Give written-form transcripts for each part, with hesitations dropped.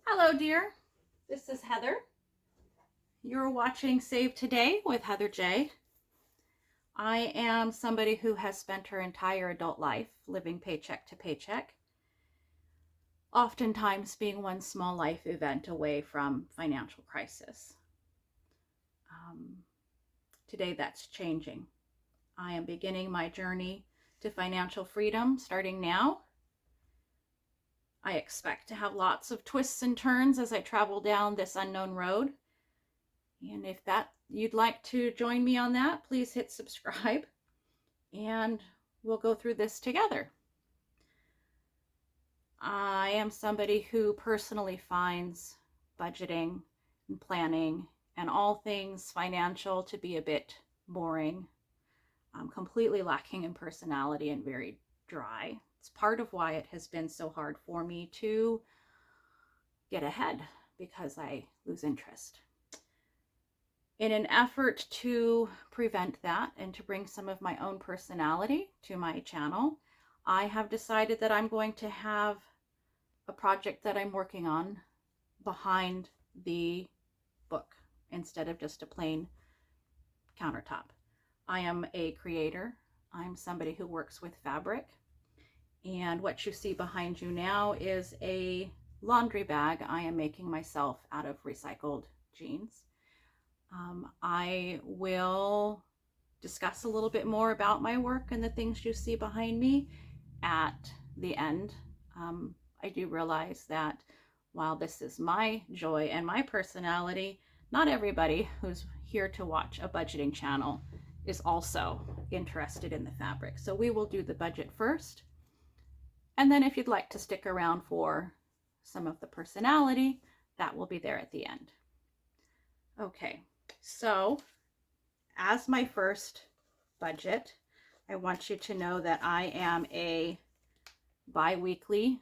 Hello, dear. This is Heather. You're watching Save Today with Heather J. I am somebody who has spent her entire adult life living paycheck to paycheck, oftentimes being one small life event away from financial crisis. Um, Today, that's changing. I am beginning my journey to financial freedom starting now. I expect to have lots of twists and turns as I travel down this unknown road. And if you'd like to join me on that, please hit subscribe and we'll go through this together. I am somebody who personally finds budgeting and planning and all things financial to be a bit boring. I'm completely lacking in personality and very dry. It's part of why it has been so hard for me to get ahead, because I lose interest. In an effort to prevent that and to bring some of my own personality to my channel, I have decided that I'm going to have a project that I'm working on behind the book instead of just a plain countertop. I am a creator. I'm somebody who works with fabric. And what you see behind you now is a laundry bag I am making myself out of recycled jeans. I will discuss a little bit more about my work and the things you see behind me at the end. I do realize that while this is my joy and my personality, not everybody who's here to watch a budgeting channel is also interested in the fabric. So we will do the budget first. And then if you'd like to stick around for some of the personality, that will be there at the end. Okay, so as my first budget, I want you to know that I am a bi-weekly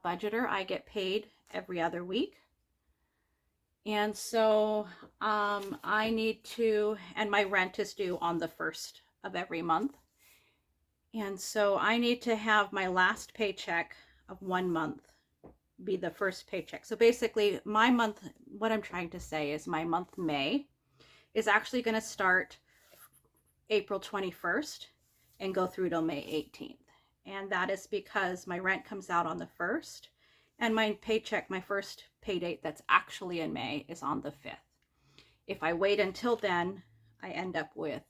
budgeter. I get paid every other week. And so I need to, and my rent is due on the first of every month. And so I need to have my last paycheck of 1 month be the first paycheck. So basically my month, what I'm trying to say is my month May is actually going to start April 21st and go through till May 18th. And that is because my rent comes out on the 1st and my paycheck, my first pay date that's actually in May, is on the 5th. If I wait until then, I end up with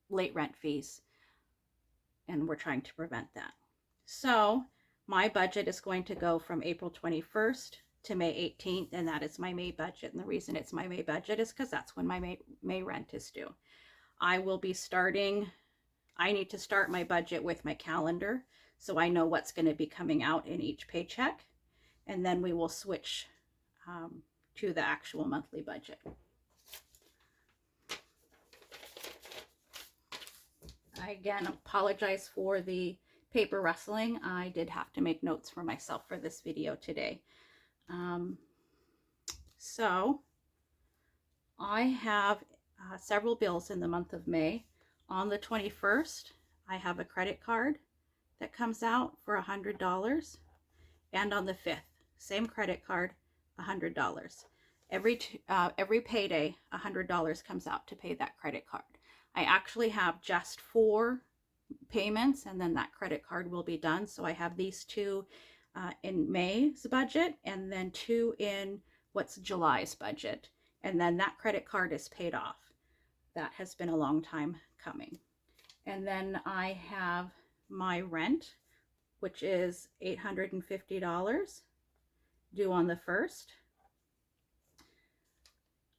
late rent fees, and we're trying to prevent that. So my budget is going to go from April 21st to May 18th, and that is my May budget. And the reason it's my May budget is because that's when my May rent is due. I need to start my budget with my calendar so I know what's going to be coming out in each paycheck, and then we will switch to the actual monthly budget. I again apologize for the paper rustling. I did have to make notes for myself for this video today. So I have several bills in the month of May. On the 21st, I have a credit card that comes out for $100. And on the 5th, same credit card, $100. Every payday, $100 comes out to pay that credit card. I actually have just 4 payments and then that credit card will be done. So I have these 2 in May's budget and then 2 in what's July's budget. And then that credit card is paid off. That has been a long time coming. And then I have my rent, which is $850 due on the 1st.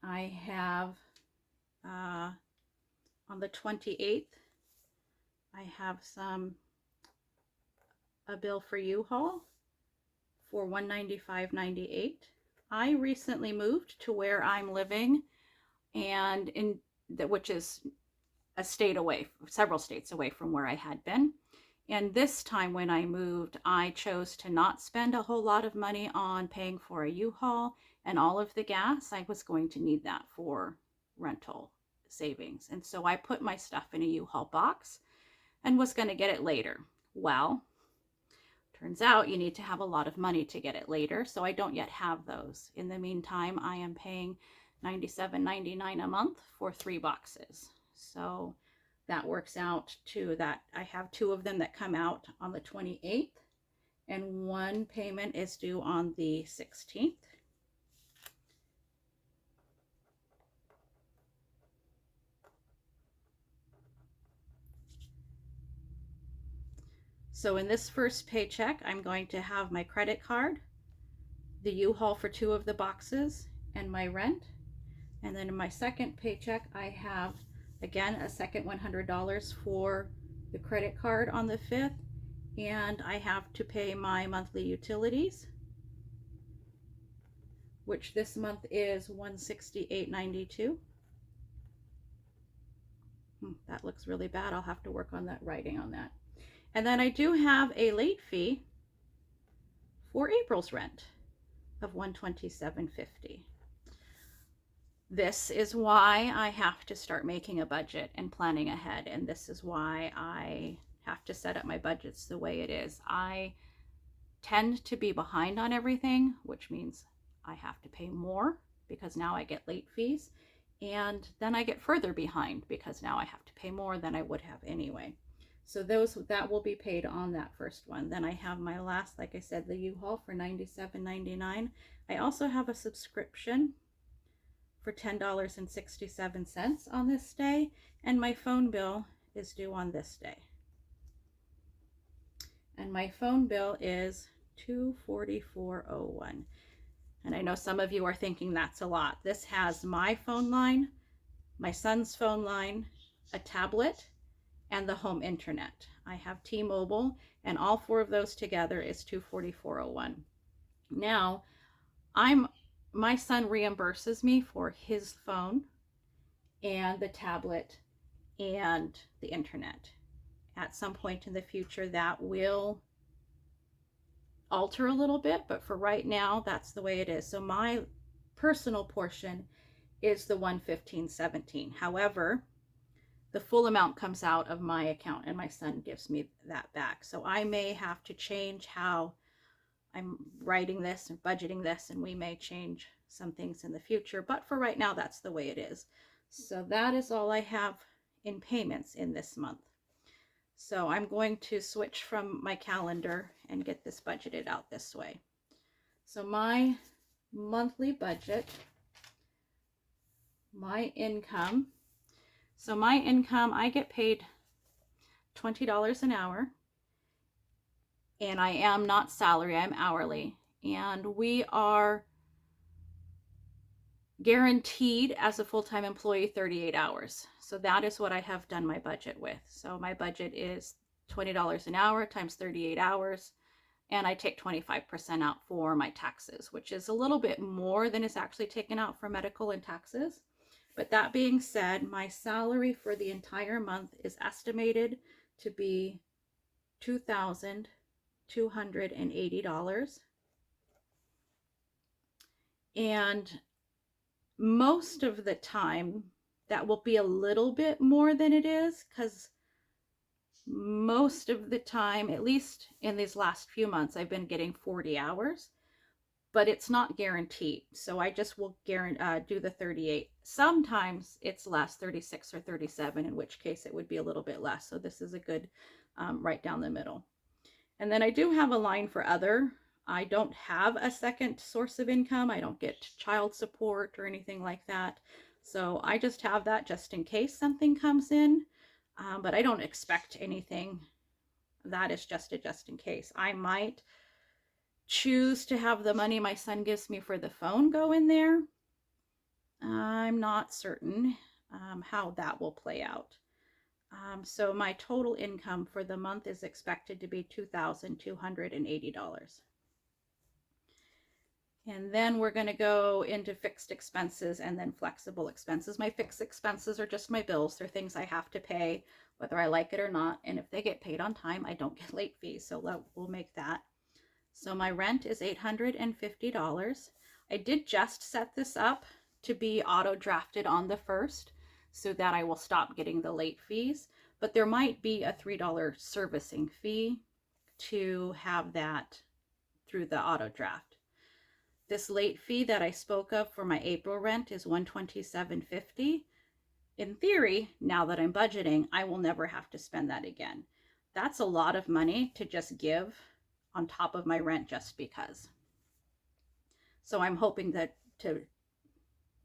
I have on the 28th, I have a bill for U-Haul for $195.98. I recently moved to where I'm living, and which is a state away, several states away from where I had been. And this time when I moved, I chose to not spend a whole lot of money on paying for a U-Haul and all of the gas. I was going to need that for rental savings. And so I put my stuff in a U-Haul box and was going to get it later. Well, Turns out you need to have a lot of money to get it later, so I don't yet have those. In the meantime, I am paying $97.99 a month for 3 boxes. So that works out to that I have 2 of them that come out on the 28th, and one payment is due on the 16th. So in this first paycheck, I'm going to have my credit card, the U-Haul for 2 of the boxes, and my rent. And then in my second paycheck, I have, again, a second $100 for the credit card on the 5th, and I have to pay my monthly utilities, which this month is $168.92. That looks really bad. I'll have to work on that writing on that. And then I do have a late fee for April's rent of $127.50. This is why I have to start making a budget and planning ahead, and this is why I have to set up my budgets the way it is. I tend to be behind on everything, which means I have to pay more because now I get late fees, and then I get further behind because now I have to pay more than I would have anyway. So that will be paid on that first one. Then I have my last, like I said, the U-Haul for $97.99. I also have a subscription for $10.67 on this day, and my phone bill is due on this day. And my phone bill is $244.01. And I know some of you are thinking that's a lot. This has my phone line, my son's phone line, a tablet, and the home internet. I have T-Mobile, and all 4 of those together is $244.01. Now, my son reimburses me for his phone and the tablet and the internet. At some point in the future, that will alter a little bit, but for right now, that's the way it is. So my personal portion is the $115.17. However, the full amount comes out of my account, and my son gives me that back. So I may have to change how I'm writing this and budgeting this, and we may change some things in the future, but for right now, that's the way it is. So that is all I have in payments in this month. So I'm going to switch from my calendar and get this budgeted out this way. So my monthly budget, my income. So my income, I get paid $20 an hour, and I am not salary, I'm hourly. And we are guaranteed as a full-time employee 38 hours. So that is what I have done my budget with. So my budget is $20 an hour times 38 hours, and I take 25% out for my taxes, which is a little bit more than is actually taken out for medical and taxes. But that being said, my salary for the entire month is estimated to be $2,280. And most of the time, that will be a little bit more than it is, because most of the time, at least in these last few months, I've been getting 40 hours, but it's not guaranteed. So I just will do the 38. Sometimes it's less, 36 or 37, in which case it would be a little bit less. So this is a good right down the middle. And then I do have a line for other. I don't have a second source of income. I don't get child support or anything like that. So I just have that just in case something comes in. But I don't expect anything. That is just in case. I might choose to have the money my son gives me for the phone go in there. I'm not certain how that will play out. So my total income for the month is expected to be $2,280. And then we're going to go into fixed expenses and then flexible expenses. My fixed expenses are just my bills. They're things I have to pay, whether I like it or not. And if they get paid on time, I don't get late fees. So we'll make that. So my rent is $850. I did just set this up to be auto drafted on the 1st so that I will stop getting the late fees. But there might be a $3 servicing fee to have that through the auto draft. This late fee that I spoke of for my April rent is $127.50. In theory, now that I'm budgeting, I will never have to spend that again. That's a lot of money to just give on top of my rent just because. So I'm hoping that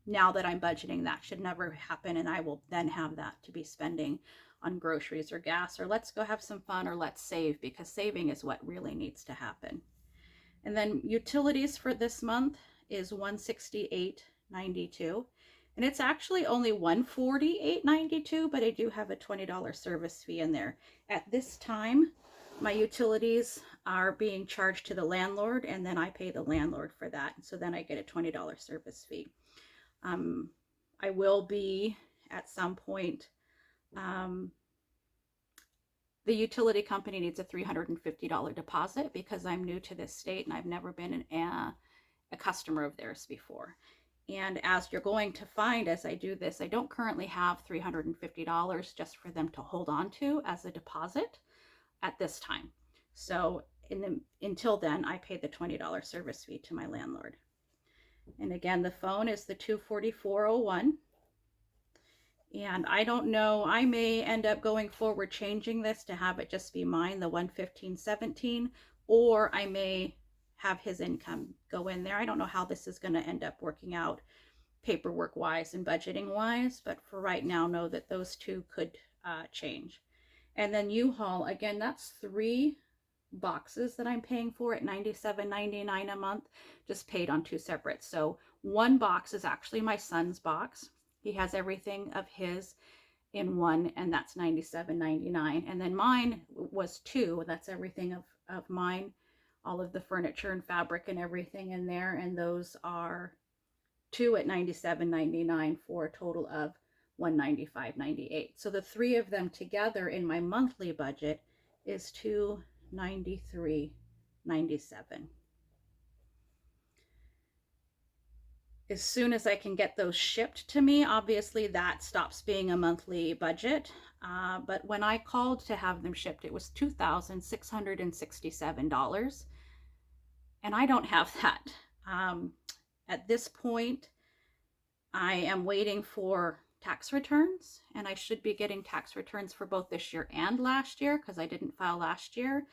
now that I'm budgeting, that should never happen, and I will then have that to be spending on groceries or gas, or let's go have some fun, or let's save, because saving is what really needs to happen. And then utilities for this month is $168.92, and it's actually only $148.92, but I do have a $20 service fee in there. At this time, my utilities are being charged to the landlord, and then I pay the landlord for that, so then I get a $20 service fee. I will be at some point, the utility company needs a $350 deposit because I'm new to this state and I've never been a customer of theirs before. And as you're going to find as I do this, I don't currently have $350 just for them to hold on to as a deposit at this time. So until then, I pay the $20 service fee to my landlord. And again, the phone is the 24401. And I don't know, I may end up going forward changing this to have it just be mine, the 11517, or I may have his income go in there. I don't know how this is going to end up working out paperwork wise and budgeting wise, but for right now, know that those two could change. And then U-Haul, again, that's 3 boxes that I'm paying for at $97.99 a month, just paid on 2 separate. So one box is actually my son's box. He has everything of his in one, and that's $97.99. And then mine was 2. That's everything of mine, all of the furniture and fabric and everything in there. And those are 2 at $97.99 for a total of $195.98. So the 3 of them together in my monthly budget is $293.97. As soon as I can get those shipped to me, obviously that stops being a monthly budget. But when I called to have them shipped, it was $2,667. And I don't have that. At this point, I am waiting for tax returns, and I should be getting tax returns for both this year and last year because I didn't file last year.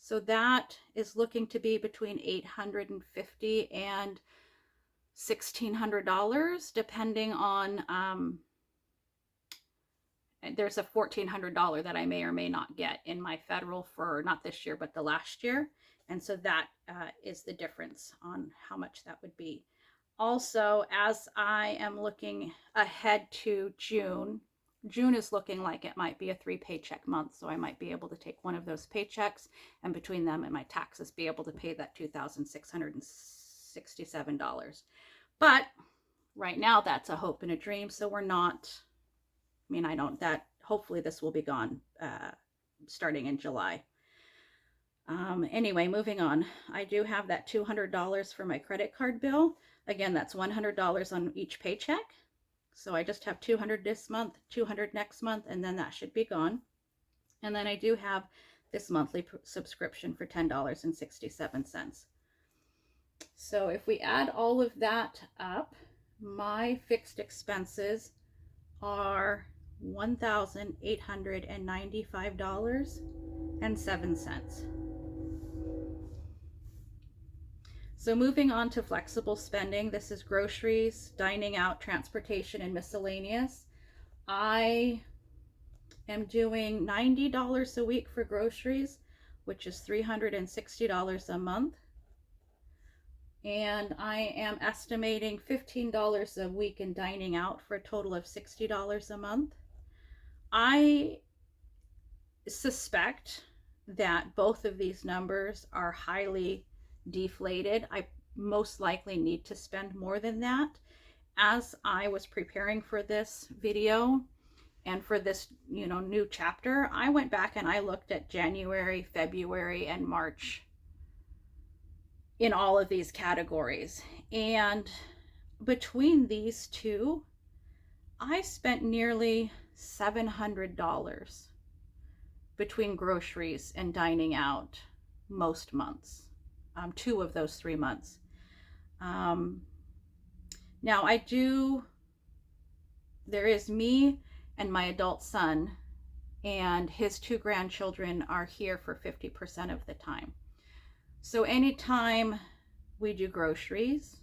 So that is looking to be between $850 and $1,600, depending on, there's a $1,400 that I may or may not get in my federal for not this year, but the last year. And so that is the difference on how much that would be. Also, as I am looking ahead to June, June is looking like it might be a 3 paycheck month, so I might be able to take one of those paychecks and between them and my taxes be able to pay that $2,667. But right now that's a hope and a dream, so we're not, I mean, hopefully this will be gone starting in July. Anyway, moving on. I do have that $200 for my credit card bill. Again, that's $100 on each paycheck. So I just have $200 this month, $200 next month, and then that should be gone. And then I do have this monthly subscription for $10.67. So if we add all of that up, my fixed expenses are $1,895.07. So moving on to flexible spending, this is groceries, dining out, transportation, and miscellaneous. I am doing $90 a week for groceries, which is $360 a month. And I am estimating $15 a week in dining out for a total of $60 a month. I suspect that both of these numbers are highly deflated. I most likely need to spend more than that. As I was preparing for this video and for this, new chapter, I went back and I looked at January, February, and March in all of these categories. And between these two, I spent nearly $700 between groceries and dining out most months, 2 of those 3 months. Now there is me and my adult son, and his 2 grandchildren are here for 50% of the time. So anytime we do groceries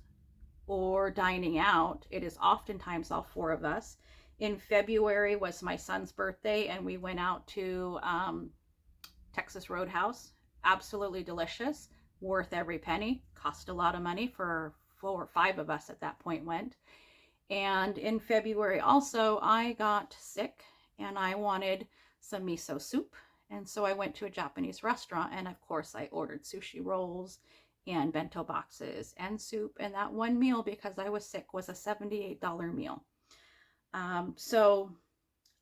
or dining out, it is oftentimes all 4 of us. In February was my son's birthday, and we went out to Texas Roadhouse. Absolutely delicious, worth every penny. Cost a lot of money for 4 or 5 of us at that point went. And in February also, I got sick and I wanted some miso soup. And so I went to a Japanese restaurant, and of course I ordered sushi rolls and bento boxes and soup. And that one meal, because I was sick, was a $78 meal. So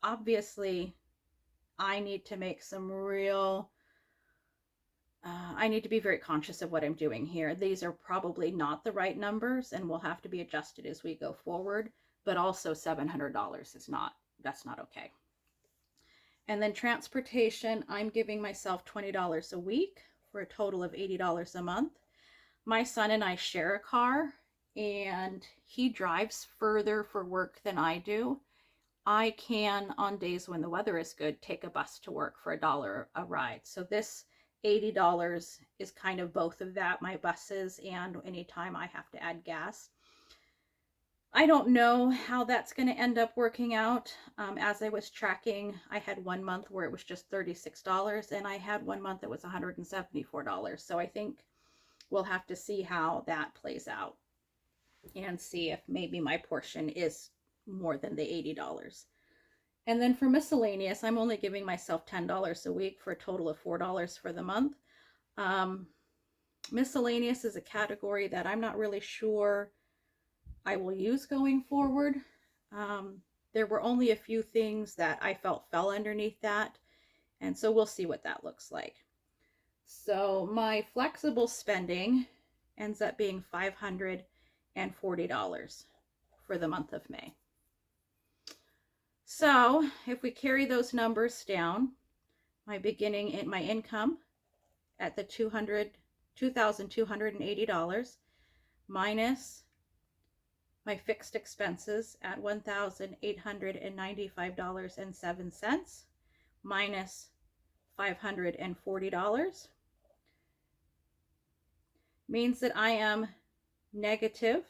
obviously I need to make some real, I need to be very conscious of what I'm doing here. These are probably not the right numbers and will have to be adjusted as we go forward, but also $700 is not, that's not okay. And then transportation, I'm giving myself $20 a week for a total of $80 a month. My son and I share a car, and he drives further for work than I do. I can, on days when the weather is good, take a bus to work for $1 a ride. So this $80 is kind of both of that, my buses and anytime I have to add gas. I don't know how that's going to end up working out. As I was tracking, I had 1 month where it was just $36, and I had 1 month that was $174. So I think we'll have to see how that plays out and see if maybe my portion is more than the $80. And then for miscellaneous, I'm only giving myself $10 a week for a total of $4 for the month. Miscellaneous is a category that I'm not really sure I will use going forward. There were only a few things that I felt fell underneath that, and so we'll see what that looks like. So my flexible spending ends up being $540 for the month of May. So if we carry those numbers down, my income at the $2,280 minus my fixed expenses at $1,895.07 minus $540 means that I am negative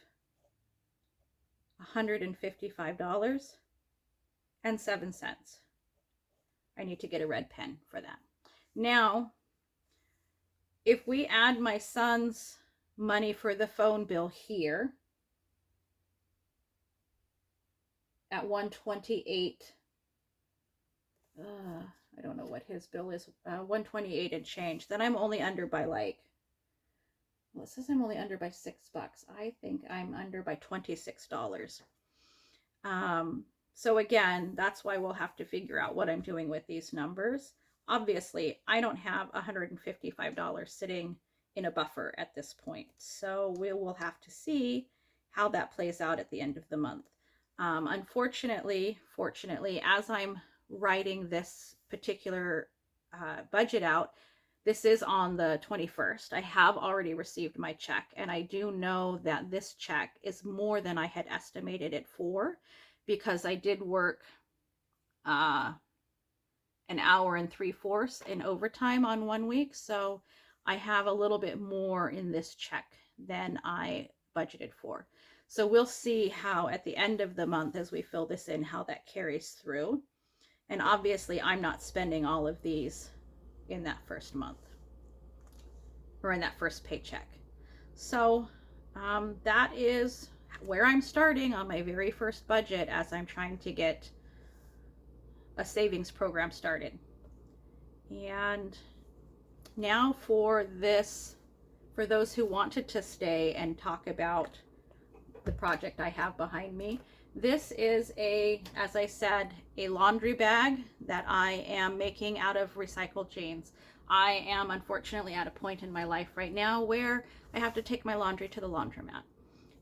$155.07. I need to get a red pen for that. Now, if we add my son's money for the phone bill here at $128, I don't know what his bill is, $128 and change, then I'm only under by like, well, it says I'm only under by $6. I think I'm under by $26. So again, that's why we'll have to figure out what I'm doing with these numbers. Obviously, I don't have $155 sitting in a buffer at this point. So we will have to see how that plays out at the end of the month. Fortunately, as I'm writing this particular budget out, this is on the 21st. I have already received my check, and I do know that this check is more than I had estimated it for, because I did work an hour and 3/4 in overtime on 1 week. So I have a little bit more in this check than I budgeted for. So we'll see how at the end of the month, as we fill this in, how that carries through. And obviously I'm not spending all of these in that first month or in that first paycheck. So that is where I'm starting on my very first budget as I'm trying to get a savings program started. And now for those who wanted to stay and talk about the project I have behind me, this is as I said, a laundry bag that I am making out of recycled jeans. I am unfortunately at a point in my life right now where I have to take my laundry to the laundromat,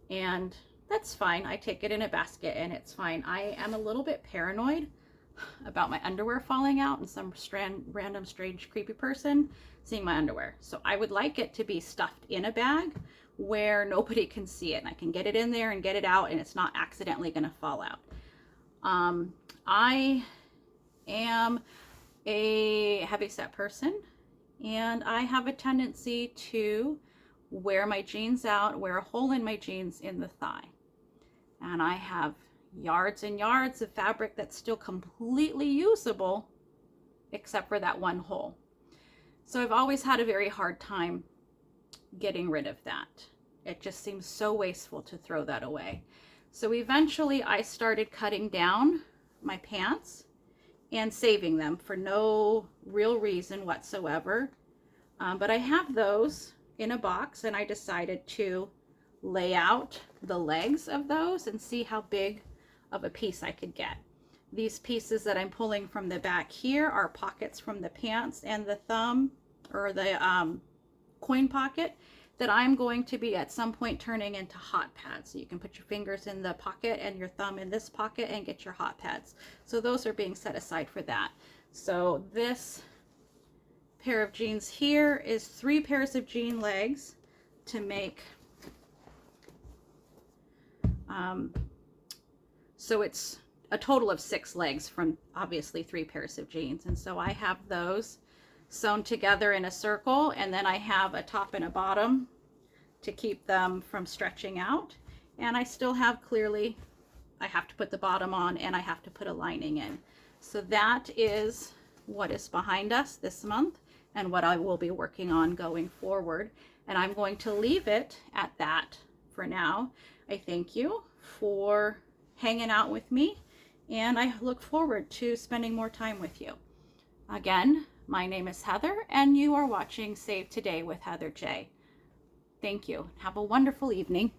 and that's fine. I take it in a basket and it's fine. I am a little bit paranoid about my underwear falling out and some random strange creepy person seeing my underwear. So I would like it to be stuffed in a bag where nobody can see it, and I can get it in there and get it out and it's not accidentally going to fall out. I am a heavyset person, and I have a tendency to wear my jeans out, wear a hole in my jeans in the thigh. And I have yards and yards of fabric that's still completely usable, except for that one hole. So I've always had a very hard time getting rid of that. It just seems so wasteful to throw that away. So eventually I started cutting down my pants and saving them for no real reason whatsoever. But I have those in a box, and I decided to lay out the legs of those and see how big of a piece I could get. These pieces that I'm pulling from the back here are pockets from the pants and the thumb, or the coin pocket, that I'm going to be at some point turning into hot pads. So you can put your fingers in the pocket and your thumb in this pocket and get your hot pads. So those are being set aside for that. So this pair of jeans here is 3 pairs of jean legs to make, so it's a total of 6 legs from obviously 3 pairs of jeans. And so I have those sewn together in a circle, and then I have a top and a bottom to keep them from stretching out. And I still have, clearly, I have to put the bottom on and I have to put a lining in. So that is what is behind us this month and what I will be working on going forward. And I'm going to leave it at that for now. I thank you for hanging out with me, and I look forward to spending more time with you. Again, my name is Heather, and you are watching Save Today with Heather J. Thank you. Have a wonderful evening.